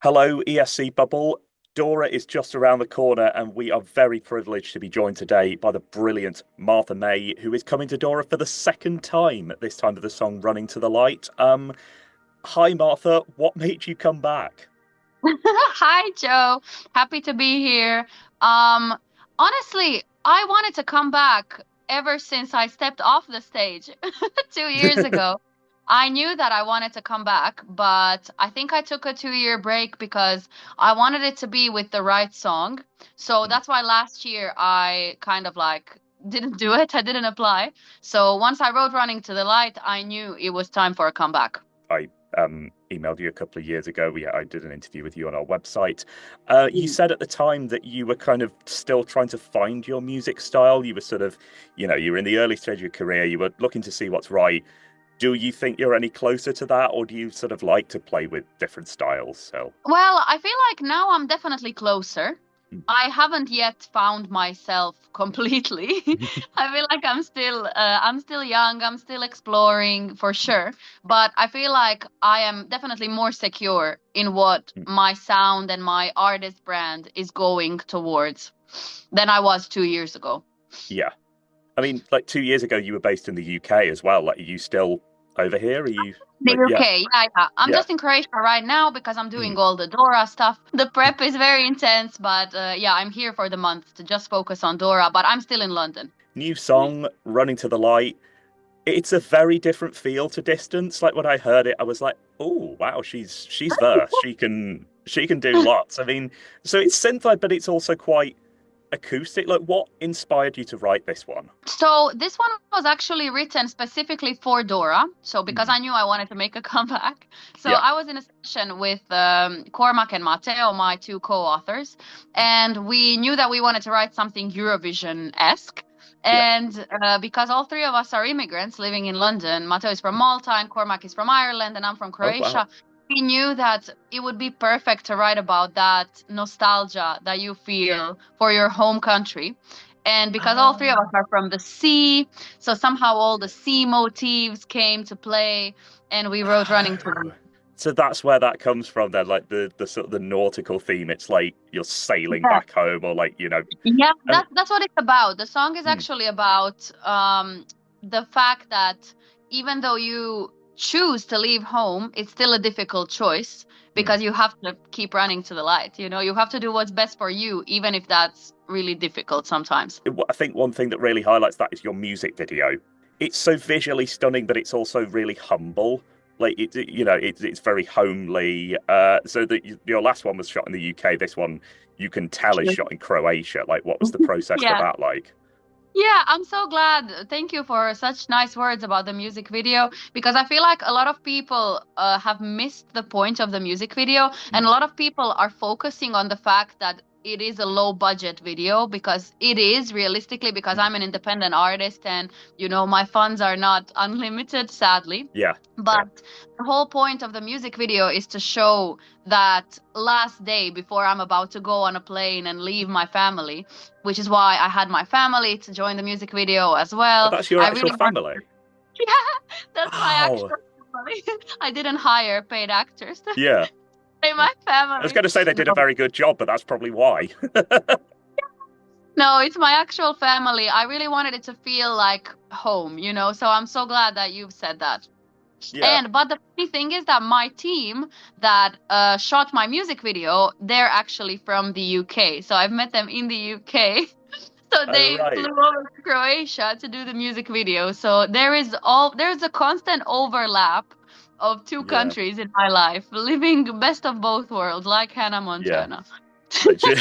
Hello, ESCBubble. Dora is just around the corner, and we are very privileged to be joined today by the brilliant Martha May, who is coming to Dora for the second time at this time of the song Running to the Light. Hi, Martha. What made you come back? Hi, Joe. Happy to be here. Um, Honestly, I wanted to come back ever since I stepped off the stage 2 years ago. I knew that I wanted to come back, but I think I took a 2 year break because I wanted it to be with the right song. So that's why last year I kind of like didn't do it. I didn't apply. So once I wrote Running to the Light, I knew it was time for a comeback. I emailed you a couple of years ago. I did an interview with you on our website. You Mm. said at the time that you were kind of still trying to find your music style. You were sort of, you were in the early stage of your career. You were looking to see what's right. Do you think you're any closer to that, or do you sort of like to play with different styles? So, Well, I feel like now I'm definitely closer. mm. I haven't yet found myself completely. I feel like I'm still young, I'm still exploring for sure, but I feel like I am definitely more secure in what my sound and my artist brand is going towards than I was 2 years ago. Yeah. I mean, like 2 years ago, you were based in the UK as well. Like, are you still over here? Are you The like, yeah, UK, yeah, yeah. I'm yeah. just in Croatia right now because I'm Mm. doing all the Dora stuff. The prep is very intense, but yeah, I'm here for the month to just focus on Dora, but I'm still in London. New song, Running to the Light. It's a very different feel to Distance. Like when I heard it, I was like, oh wow, she's verse. She can do lots. I mean, so it's synth, but it's also quite acoustic. Like, what inspired you to write this one? So this one was actually written specifically for Dora. So because Mm. I knew I wanted to make a comeback. So Yeah, I was in a session with Cormac and Matteo, my two co-authors, and we knew that we wanted to write something Eurovision-esque. yeah. And because all three of us are immigrants living in London, Matteo is from Malta and Cormac is from Ireland and I'm from Oh wow. Croatia, we knew that it would be perfect to write about that nostalgia that you feel for your home country. And because all three of us Ah. are from the sea, so somehow all the sea motifs came to play, and we wrote Running to Oh. So that's where that comes from then, like the sort of the nautical theme. It's like you're sailing Yeah. back home, or like, Yeah, and that's what it's about. The song is mm, actually about the fact that even though you choose to leave home, it's still a difficult choice mm. because you have to keep running to the light. You have to do what's best for you, even if that's really difficult sometimes. I think one thing that really highlights that is your music video. It's so visually stunning, but it's also really humble. Like it's very homely. So that your last one was shot in the UK. This one you can tell is shot in Croatia. Like, what was the process for Yeah. that like? Yeah, I'm so glad. Thank you for such nice words about the music video because I feel like a lot of people have missed the point of the music video, and Mm, a lot of people are focusing on the fact that it is a low budget video because it is realistically because mm. I'm an independent artist and my funds are not unlimited, sadly. Yeah, yeah, But the whole point of the music video is to show that last day before I'm about to go on a plane and leave my family, which is why I had my family to join the music video as but well. that's your I actual really want, family. yeah, that's my Oh, actual family. I didn't hire paid actors to yeah. play I my was family. going to say they did a No, very good job, but that's probably why. no, it's my actual family. I really wanted it to feel like home. So I'm so glad that you've said that. Yeah. But the funny thing is that my team that shot my music video, they're actually from the UK. So I've met them in the UK. So Oh, they flew right. over to Croatia to do the music video. So there's a constant overlap of two Yeah. countries in my life, living best of both worlds, like Hannah Yeah. Montana. Legit.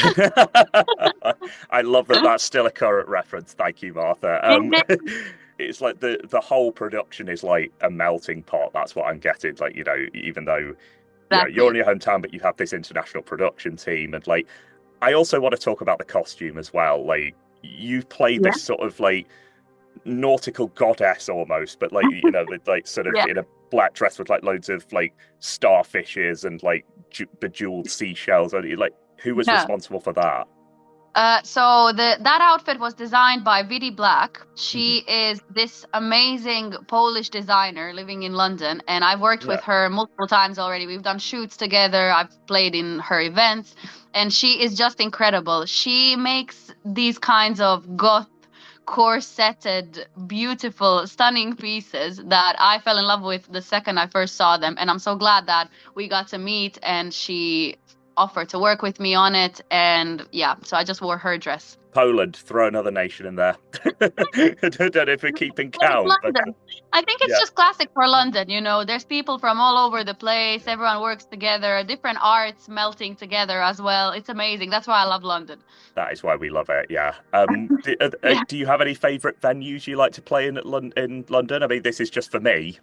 I love that that's still a current reference. Thank you, Martha. It's like the whole production is like a melting pot. That's what I'm getting. Like, even though, you're in Exactly. your hometown, but you have this international production team. And like, I also want to talk about the costume as well. Like, you play Yeah. this sort of like nautical goddess almost, but like, with like sort of Yeah. in a black dress with like loads of like starfishes and like bejeweled seashells. And like, who was Yeah. responsible for that? So that outfit was designed by Vidi Black. Hmm. She is this amazing Polish designer living in London, and I've worked with Yeah. her multiple times already. We've done shoots together. I've played in her events, and she is just incredible. She makes these kinds of goth, corseted, beautiful, stunning pieces that I fell in love with the second I first saw them, and I'm so glad that we got to meet and she offered to work with me on it. And yeah, so I just wore her dress. Poland, throw another nation in there. I don't know if we're keeping Well, it's count, but London. I think it's yeah, just classic for London, you know. There's people from all over the place. Everyone works together, different arts melting together as well. It's amazing. That's why I love London. that is why we love it. Yeah. Yeah. Do you have any favorite venues you like to play in in London? I mean, this is just for me.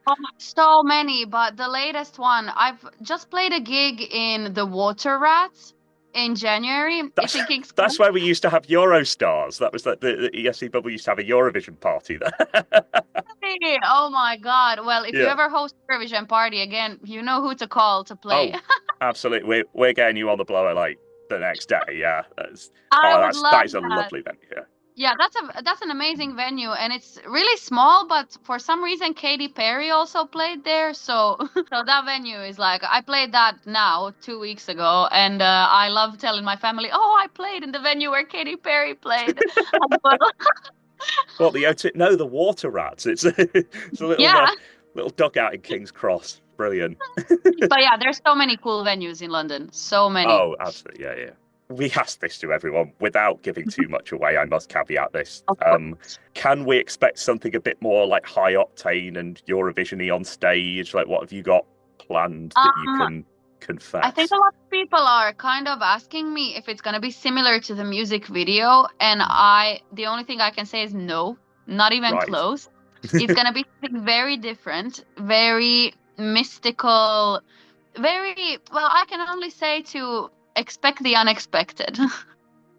Oh, so many, but the latest one, I've just played a gig in the Water Rats in January. It's That's in King's that's Cross. where we used to have Eurostars. That was the ESCBubble used to have a Eurovision party there. Hey, oh my God. Well, if you Yeah. ever host a Eurovision party again, you know who to call to play. Oh, absolutely. We're getting you on the blower like the next day. Yeah. I would That love is a that. lovely venue. Yeah. Yeah, that's an amazing venue, and it's really small, but for some reason Katy Perry also played there. So so that venue is like I played that now 2 weeks ago, and I love telling my family, oh, I played in the venue where Katy Perry played as well. Well, the O2, no, the Water Rats. It's a Yeah, little dugout in King's Cross. Brilliant. but yeah, there's so many cool venues in London, so many. Oh, absolutely. Yeah, yeah. We ask this to everyone without giving too much away. I must caveat this. Of course. Can we expect something a bit more like high octane and Eurovisiony on stage? Like, what have you got planned that you Um, can I think confess? a lot of people are kind of asking me if it's gonna be similar to the music video, and the only thing I can say is no, not even Right. close. It's gonna be something very different, very mystical, very, well, I can only say to expect the unexpected.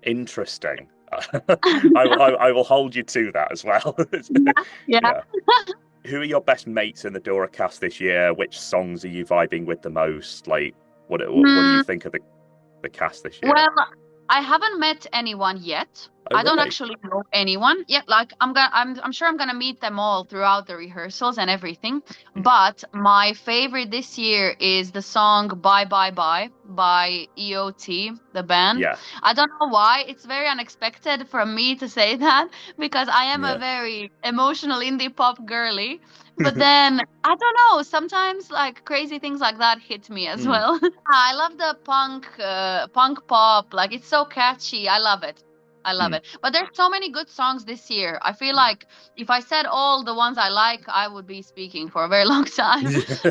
Interesting. I will hold you to that as well. Yeah. Yeah. Who are your best mates in the Dora cast this year? Which songs are you vibing with the most? Like, what do you Hmm. think of the cast this year? Well, I haven't met anyone yet. Oh, I don't really? actually know anyone yet. Like I'm sure I'm gonna meet them all throughout the rehearsals and everything. Hmm. But my favorite this year is the song Bye Bye Bye by EOT, the band. Yeah, I don't know why. It's very unexpected for me to say that because I am a yeah. very emotional indie pop girly. But then I don't know, sometimes like crazy things like that hit me as Hmm. well. I love the punk pop. Like it's so catchy. I love it. I love Hmm. it. But there's so many good songs this year. I feel like if I said all the ones I like, I would be speaking for a very long time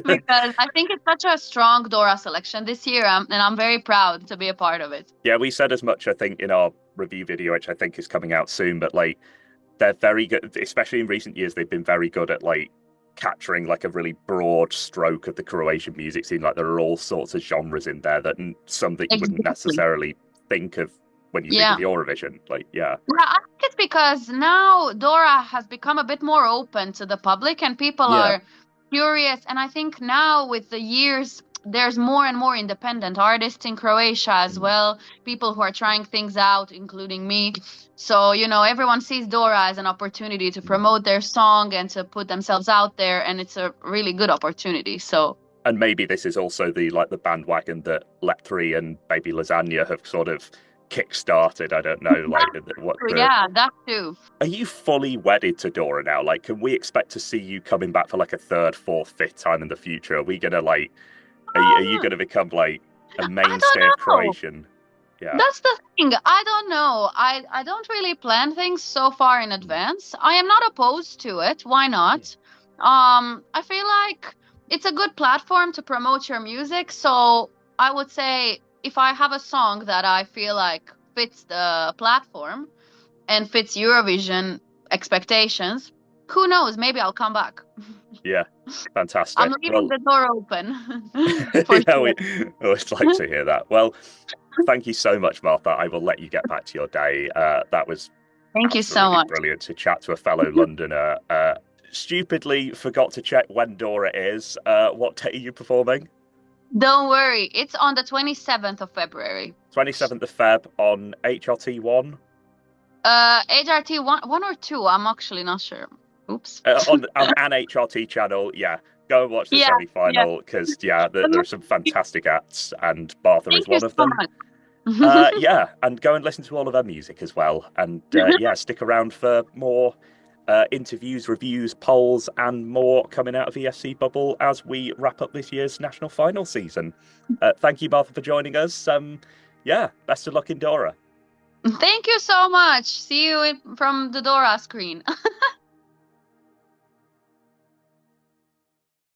because I think it's such a strong Dora selection this year, and I'm very proud to be a part of it. Yeah, we said as much, I think, in our review video, which I think is coming out soon, but like they're very good, especially in recent years, they've been very good at like capturing like a really broad stroke of the Croatian music scene. Like there are all sorts of genres in there that some that you wouldn't Exactly. necessarily think of when you think of Yeah. Eurovision. Like, yeah, Yeah, I think it's because now Dora has become a bit more open to the public and people yeah, are curious. And I think now with the years, there's more and more independent artists in Croatia as mm. well, people who are trying things out, including me. So, you know, everyone sees Dora as an opportunity to promote their song and to put themselves out there, and it's a really good opportunity. So, And maybe this is also the bandwagon that Let3 and Baby Lasagna have sort of kick-started. I don't know, like what the yeah, that too. are you fully wedded to Dora now? Like, can we expect to see you coming back for like a third, fourth, fifth time in the future? Are we gonna like, are you Um, gonna become like a I don't mainstay of know. Croatian? Yeah, That's the thing. I don't know. I don't really plan things so far in advance. I am not opposed to it. Why not? I feel like it's a good platform to promote your music. So I would say if I have a song that I feel like fits the platform and fits Eurovision expectations, who knows? Maybe I'll come back. yeah, I'm fantastic. leaving Well, the door open for yeah, sure. we always like to hear that. Well, thank you so much, Martha. I will let you get back to your day. That was Thank you so absolutely much. brilliant to chat to a fellow Londoner. Stupidly forgot to check when Dora is. What day are you performing? Don't worry, it's on the 27th of February. 27th of Feb on HRT1. HRT one or two, I'm actually not sure. Oops. On an HRT channel, yeah. Go and watch the Yeah, yeah. semi-final because yeah, there are some fantastic acts, and Bartha is Thank you one of so them. much. Yeah, and go and listen to all of her music as well. And yeah, stick around for more interviews, reviews, polls, and more coming out of ESCBubble as we wrap up this year's national final season. Thank you, Martha, for joining us. Yeah, best of luck in Dora. Thank you so much. See you from the Dora screen.